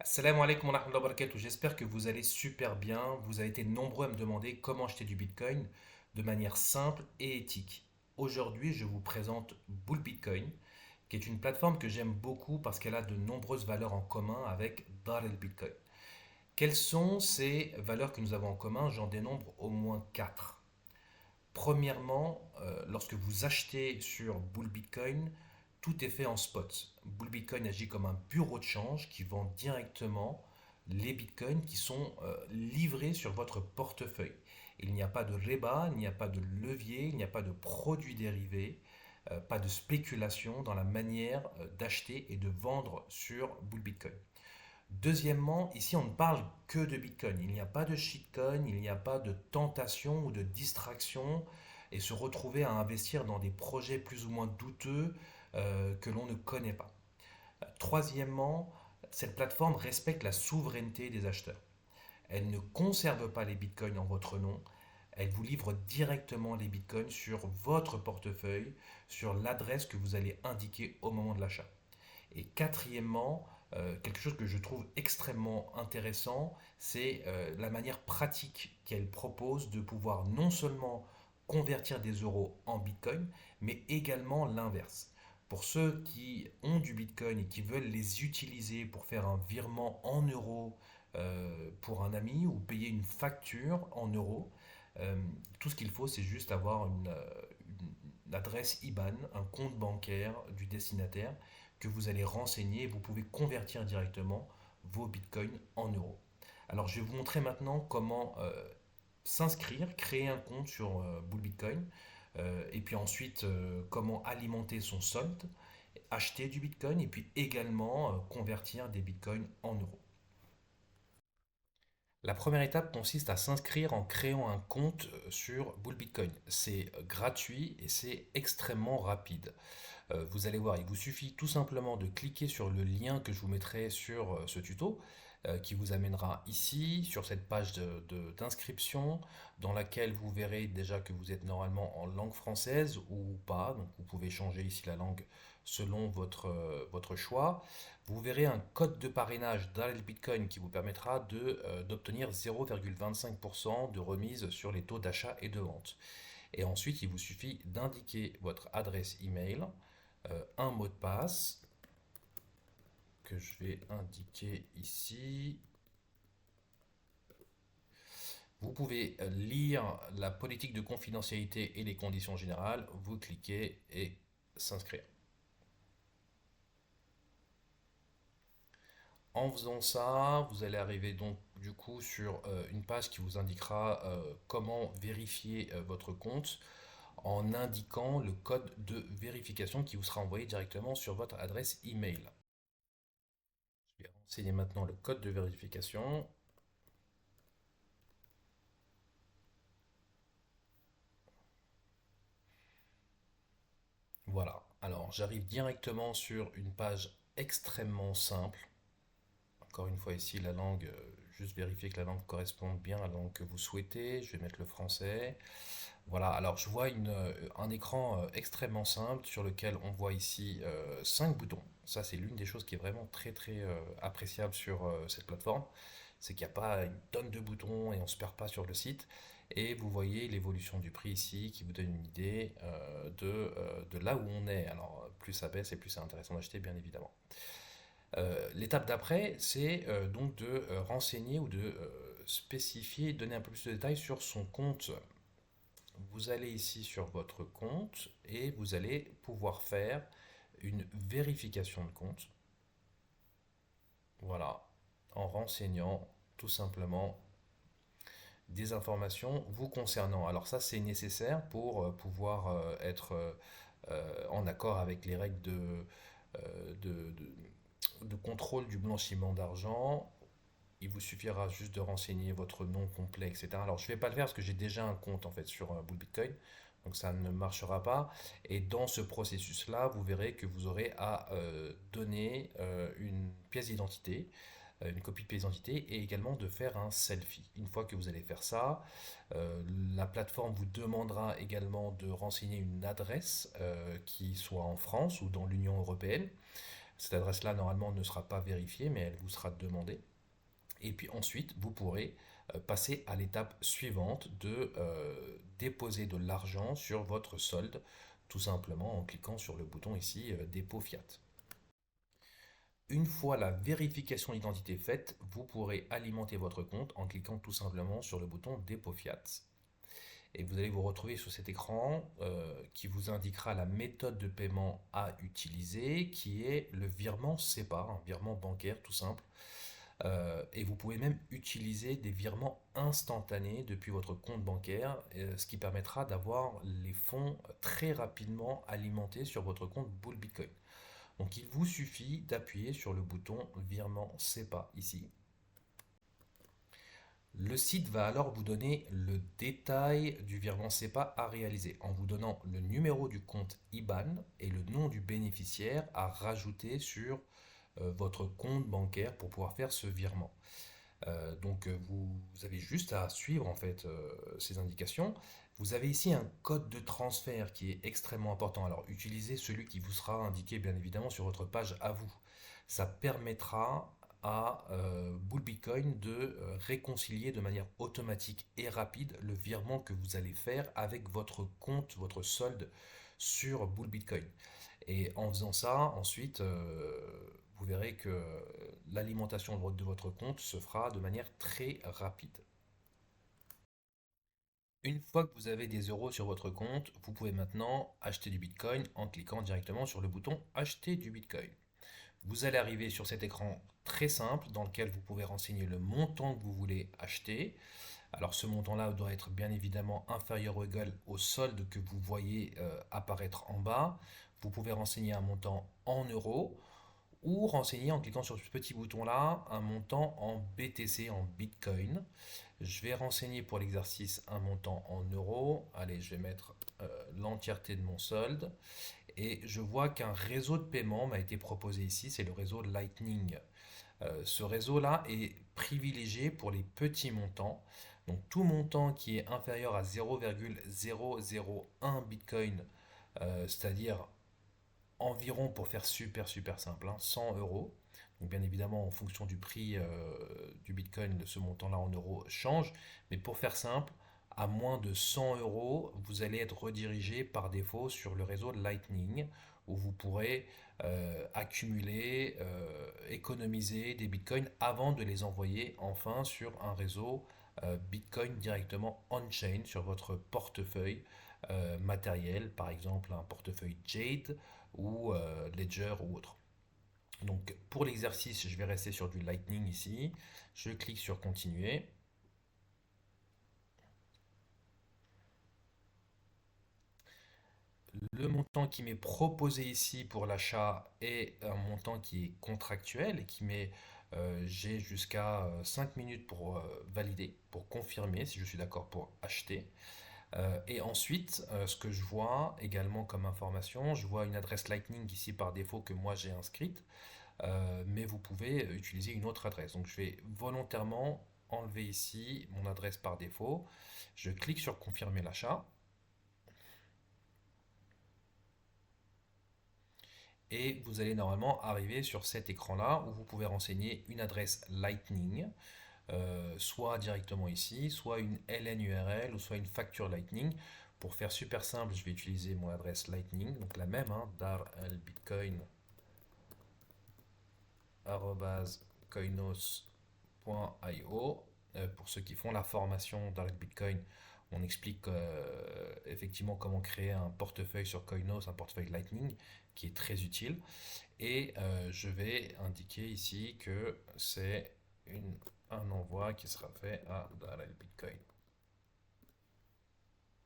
Assalamu alaikum wa rahmatullahi wa barakatuh. J'espère que vous allez super bien. Vous avez été nombreux à me demander comment acheter du Bitcoin de manière simple et éthique. Aujourd'hui, je vous présente Bull Bitcoin, qui est une plateforme que j'aime beaucoup parce qu'elle a de nombreuses valeurs en commun avec Dar el Bitcoin. Quelles sont ces valeurs que nous avons en commun? J'en dénombre au moins quatre. Premièrement, lorsque vous achetez sur Bull Bitcoin, tout est fait en spot. Bull Bitcoin agit comme un bureau de change qui vend directement les bitcoins qui sont livrés sur votre portefeuille. Il n'y a pas de rebat, il n'y a pas de levier, il n'y a pas de produits dérivés, pas de spéculation dans la manière d'acheter et de vendre sur Bull Bitcoin. Deuxièmement, ici on ne parle que de Bitcoin. Il n'y a pas de shitcoin, il n'y a pas de tentation ou de distraction et se retrouver à investir dans des projets plus ou moins douteux que l'on ne connaît pas. Troisièmement, cette plateforme respecte la souveraineté des acheteurs. Elle ne conserve pas les bitcoins en votre nom, elle vous livre directement les bitcoins sur votre portefeuille, sur l'adresse que vous allez indiquer au moment de l'achat. Et quatrièmement, quelque chose que je trouve extrêmement intéressant, c'est la manière pratique qu'elle propose de pouvoir non seulement convertir des euros en bitcoin, mais également l'inverse. Pour ceux qui ont du bitcoin et qui veulent les utiliser pour faire un virement en euros pour un ami ou payer une facture en euros, euh, tout ce qu'il faut, c'est juste avoir une adresse IBAN, un compte bancaire du destinataire que vous allez renseigner et vous pouvez convertir directement vos bitcoins en euros. Alors je vais vous montrer maintenant comment s'inscrire, créer un compte sur Bull Bitcoin et puis ensuite comment alimenter son solde, acheter du bitcoin et puis également convertir des bitcoins en euros. La première étape consiste à s'inscrire en créant un compte sur Bull Bitcoin. C'est gratuit et c'est extrêmement rapide. Vous allez voir, il vous suffit tout simplement de cliquer sur le lien que je vous mettrai sur ce tuto qui vous amènera ici sur cette page d'inscription dans laquelle vous verrez déjà que vous êtes normalement en langue française ou pas. Donc vous pouvez changer ici la langue selon votre choix. Vous verrez un code de parrainage d'Al Bitcoin qui vous permettra d'obtenir 0,25% de remise sur les taux d'achat et de vente. Et ensuite, il vous suffit d'indiquer votre adresse email, un mot de passe que je vais indiquer ici. Vous pouvez lire la politique de confidentialité et les conditions générales. Vous cliquez et s'inscrire. En faisant ça, vous allez arriver donc du coup sur une page qui vous indiquera comment vérifier votre compte en indiquant le code de vérification qui vous sera envoyé directement sur votre adresse email. Je vais renseigner maintenant le code de vérification. Voilà, alors j'arrive directement sur une page extrêmement simple. Encore une fois ici, la langue, juste vérifier que la langue corresponde bien à la langue que vous souhaitez. Je vais mettre le français. Voilà, alors je vois un écran extrêmement simple sur lequel on voit ici 5 boutons. Ça, c'est l'une des choses qui est vraiment très très appréciable sur cette plateforme. C'est qu'il n'y a pas une tonne de boutons et on ne se perd pas sur le site. Et vous voyez l'évolution du prix ici qui vous donne une idée de là où on est. Alors, plus ça baisse et plus c'est intéressant d'acheter, bien évidemment. L'étape d'après, c'est donc de renseigner ou de spécifier, donner un peu plus de détails sur son compte. Vous allez ici sur votre compte et vous allez pouvoir faire une vérification de compte. Voilà, en renseignant tout simplement des informations vous concernant. Alors ça, c'est nécessaire pour pouvoir être en accord avec les règles de, de contrôle du blanchiment d'argent. Il vous suffira juste de renseigner votre nom complet, etc. Alors, je ne vais pas le faire parce que j'ai déjà un compte en fait sur Bull Bitcoin, donc ça ne marchera pas. Et dans ce processus-là, vous verrez que vous aurez à donner une pièce d'identité, une copie de pièce d'identité et également de faire un selfie. Une fois que vous allez faire ça, la plateforme vous demandera également de renseigner une adresse qui soit en France ou dans l'Union européenne. Cette adresse-là, normalement, ne sera pas vérifiée, mais elle vous sera demandée. Et puis ensuite, vous pourrez passer à l'étape suivante de déposer de l'argent sur votre solde, tout simplement en cliquant sur le bouton ici dépôt fiat. Une fois la vérification d'identité faite, vous pourrez alimenter votre compte en cliquant tout simplement sur le bouton dépôt fiat. Et vous allez vous retrouver sur cet écran qui vous indiquera la méthode de paiement à utiliser, qui est le virement SEPA, un virement bancaire tout simple. Et vous pouvez même utiliser des virements instantanés depuis votre compte bancaire, ce qui permettra d'avoir les fonds très rapidement alimentés sur votre compte Bull Bitcoin. Donc il vous suffit d'appuyer sur le bouton virement SEPA ici. Le site va alors vous donner le détail du virement SEPA à réaliser en vous donnant le numéro du compte IBAN et le nom du bénéficiaire à rajouter sur votre compte bancaire pour pouvoir faire ce virement. Vous avez juste à suivre en fait ces indications. Vous avez ici un code de transfert qui est extrêmement important. Alors utilisez celui qui vous sera indiqué bien évidemment sur votre page à vous. Ça permettra à Bull Bitcoin de réconcilier de manière automatique et rapide le virement que vous allez faire avec votre compte, votre solde sur Bull Bitcoin. Et en faisant ça, ensuite, vous verrez que l'alimentation de votre compte se fera de manière très rapide. Une fois que vous avez des euros sur votre compte, vous pouvez maintenant acheter du Bitcoin en cliquant directement sur le bouton Acheter du Bitcoin. Vous allez arriver sur cet écran très simple dans lequel vous pouvez renseigner le montant que vous voulez acheter. Alors ce montant-là doit être bien évidemment inférieur ou égal au solde que vous voyez apparaître en bas. Vous pouvez renseigner un montant en euros ou renseigner en cliquant sur ce petit bouton-là un montant en BTC, en Bitcoin. Je vais renseigner pour l'exercice un montant en euros. Allez, je vais mettre l'entièreté de mon solde. Et je vois qu'un réseau de paiement m'a été proposé ici, c'est le réseau Lightning. Ce réseau-là est privilégié pour les petits montants. Donc tout montant qui est inférieur à 0,001 Bitcoin, c'est-à-dire environ, pour faire super simple, 100 euros. Donc bien évidemment, en fonction du prix du Bitcoin, ce montant-là en euros change. Mais pour faire simple, à moins de 100 euros, vous allez être redirigé par défaut sur le réseau Lightning, où vous pourrez accumuler, économiser des Bitcoins avant de les envoyer enfin sur un réseau Bitcoin directement on-chain sur votre portefeuille matériel, par exemple un portefeuille Jade ou Ledger ou autre. Donc pour l'exercice, je vais rester sur du Lightning ici. Je clique sur continuer. Le montant qui m'est proposé ici pour l'achat est un montant qui est contractuel et qui met j'ai jusqu'à 5 minutes pour valider, pour confirmer si je suis d'accord pour acheter. Et ensuite, ce que je vois également comme information, je vois une adresse Lightning ici par défaut que moi j'ai inscrite, mais vous pouvez utiliser une autre adresse. Donc je vais volontairement enlever ici mon adresse par défaut. Je clique sur confirmer l'achat. Et vous allez normalement arriver sur cet écran-là où vous pouvez renseigner une adresse Lightning, soit directement ici, soit une LN-URL ou soit une facture Lightning. Pour faire super simple, je vais utiliser mon adresse Lightning, donc la même, hein, darlbitcoin@coinos.io. Pour ceux qui font la formation Dark Bitcoin, on explique effectivement comment créer un portefeuille sur Coinos, un portefeuille Lightning, qui est très utile. Et je vais indiquer ici que c'est un envoi qui sera fait à Dark Bitcoin.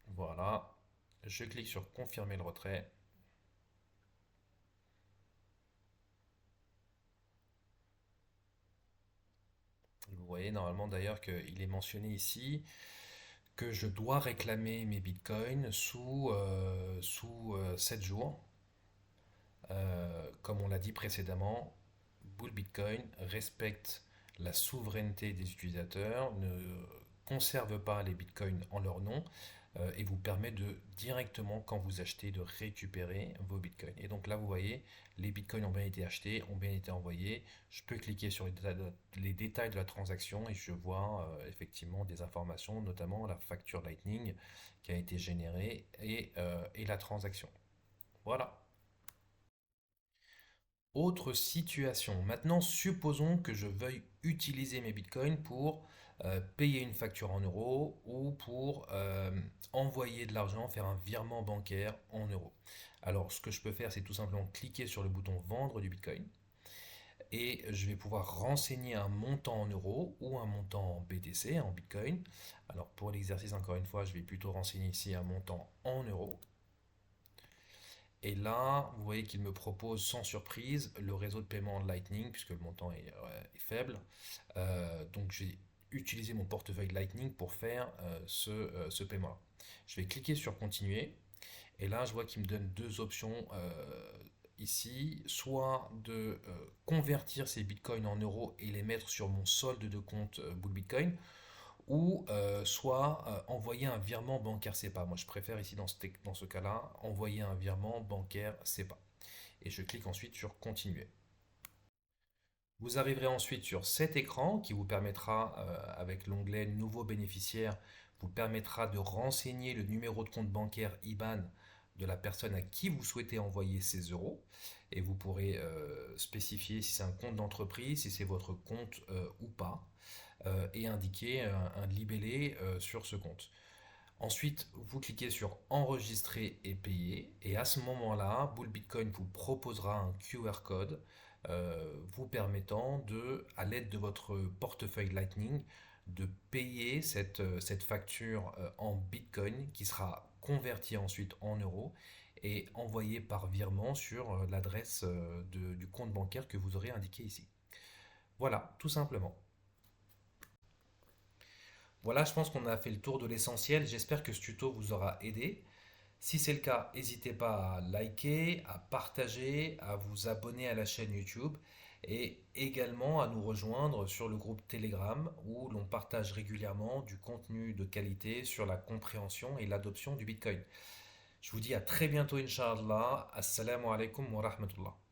Voilà, je clique sur confirmer le retrait. Vous voyez normalement d'ailleurs qu'il est mentionné ici que je dois réclamer mes bitcoins sous 7 jours. Comme on l'a dit précédemment, Bull Bitcoin respecte la souveraineté des utilisateurs, ne conserve pas les bitcoins en leur nom, et vous permet de directement, quand vous achetez, de récupérer vos bitcoins. Et donc là, vous voyez, les bitcoins ont bien été achetés, ont bien été envoyés. Je peux cliquer sur les détails de la transaction et je vois effectivement des informations, notamment la facture Lightning qui a été générée et la transaction. Voilà. Autre situation. Maintenant, supposons que je veuille utiliser mes bitcoins pour payer une facture en euros ou pour envoyer de l'argent, faire un virement bancaire en euros. Alors, ce que je peux faire, c'est tout simplement cliquer sur le bouton vendre du bitcoin et je vais pouvoir renseigner un montant en euros ou un montant en BTC, en bitcoin. Alors, pour l'exercice, encore une fois, je vais plutôt renseigner ici un montant en euros. Et là, vous voyez qu'il me propose sans surprise le réseau de paiement Lightning, puisque le montant est faible. Donc j'ai utilisé mon portefeuille Lightning pour faire ce paiement-là. Je vais cliquer sur continuer. Et là, je vois qu'il me donne deux options ici. Soit de convertir ces bitcoins en euros et les mettre sur mon solde de compte Bull Bitcoin, ou soit envoyer un virement bancaire SEPA. Moi, je préfère ici dans ce cas-là envoyer un virement bancaire SEPA. Et je clique ensuite sur continuer. Vous arriverez ensuite sur cet écran qui vous permettra, avec l'onglet nouveau bénéficiaire, vous permettra de renseigner le numéro de compte bancaire IBAN de la personne à qui vous souhaitez envoyer ces euros. Et vous pourrez spécifier si c'est un compte d'entreprise, si c'est votre compte ou pas, et indiquer un libellé sur ce compte. Ensuite, vous cliquez sur enregistrer et payer et à ce moment-là, Bull Bitcoin vous proposera un QR code vous permettant de, à l'aide de votre portefeuille Lightning, de payer cette facture en Bitcoin qui sera convertie ensuite en euros et envoyée par virement sur l'adresse du compte bancaire que vous aurez indiqué ici. Voilà, tout simplement. Voilà, je pense qu'on a fait le tour de l'essentiel. J'espère que ce tuto vous aura aidé. Si c'est le cas, n'hésitez pas à liker, à partager, à vous abonner à la chaîne YouTube et également à nous rejoindre sur le groupe Telegram où l'on partage régulièrement du contenu de qualité sur la compréhension et l'adoption du Bitcoin. Je vous dis à très bientôt, Inch'Allah. Assalamu alaikum wa rahmatullah.